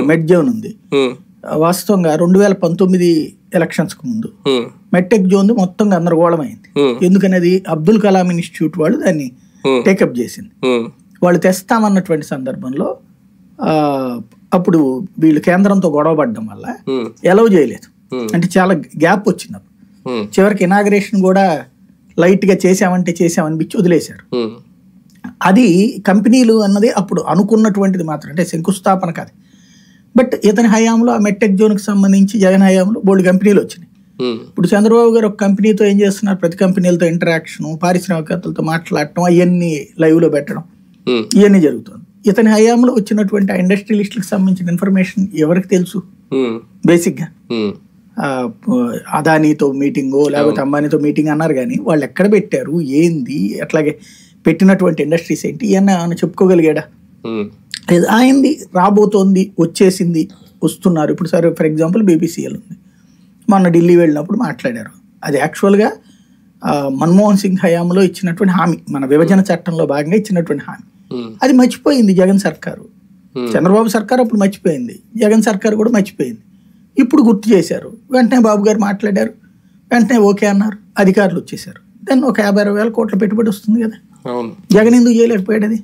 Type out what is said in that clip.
మెడ్ zone ఉంది. వాస్తవంగా 2019 elections కు ముందు మెట్టెక్ జోన్ మొత్తం గందరగోళమైంది. ఎందుకనేది అబ్దుల్ కలాం ఇన్స్టిట్యూట్ వాళ్ళు దాన్ని టేకప్ చేసింది. వాళ్ళు తెస్తామన్నటువంటి సందర్భంలో అప్పుడు వీళ్ళు కేంద్రంతో గొడవ పడడం వల్ల ఎలవ్ చేయలేదు. అంటే చాలా గ్యాప్ వచ్చినప్పుడు చివరికి ఇనాగ్రేషన్ కూడా లైట్ గా చేసామనిపించి వదిలేశారు. అది కంపెనీలు అన్నది అప్పుడు అనుకున్నటువంటిది మాత్రం, అంటే శంకుస్థాపన కాదు. బట్ ఇతని హయాంలో ఆ మెట్టెక్ జోన్ కి సంబంధించి జగన్ హయాంలో బోల్డ్ కంపెనీలు వచ్చినాయి. ఇప్పుడు చంద్రబాబు గారు ఒక కంపెనీతో ఏం చేస్తున్నారు, ప్రతి కంపెనీలతో ఇంటరాక్షన్, పారిశ్రామికవేత్తలతో మాట్లాడటం, అవన్నీ లైవ్ లో పెట్టడం, ఇవన్నీ జరుగుతుంది. ఇతని హయాంలో వచ్చినటువంటి ఆ ఇండస్ట్రియలిస్టులకు సంబంధించిన ఇన్ఫర్మేషన్ ఎవరికి తెలుసు? బేసిక్ గా అదానీతో మీటింగో లేకపోతే అంబానీతో మీటింగ్ అన్నారు, కానీ వాళ్ళు ఎక్కడ పెట్టారు, ఏంది, అట్లాగే పెట్టినటువంటి ఇండస్ట్రీస్ ఏంటి, ఇవన్నీ చెప్పుకోగలిగాడా? లేదు. ఆయనది రాబోతోంది, వచ్చేసింది, వస్తున్నారు. ఇప్పుడు సరే ఫర్ ఎగ్జాంపుల్ బీపీసీఎల్ ఉంది, మొన్న ఢిల్లీ వెళ్ళినప్పుడు మాట్లాడారు. అది యాక్చువల్గా మన్మోహన్ సింగ్ హయాంలో ఇచ్చినటువంటి హామీ, మన విభజన చట్టంలో భాగంగా ఇచ్చినటువంటి హామీ. అది మర్చిపోయింది జగన్ సర్కారు. చంద్రబాబు సర్కారు అప్పుడు మర్చిపోయింది, జగన్ సర్కారు కూడా మర్చిపోయింది. ఇప్పుడు గుర్తు చేశారు. వెంటనే బాబు గారు మాట్లాడారు, వెంటనే ఓకే అన్నారు, అధికారులు వచ్చేసారు. దాన్ని ఒక 50-60 వేల కోట్ల పెట్టుబడి వస్తుంది కదా. జగన్ ఎందుకు చేయలేకపోయాడు? అది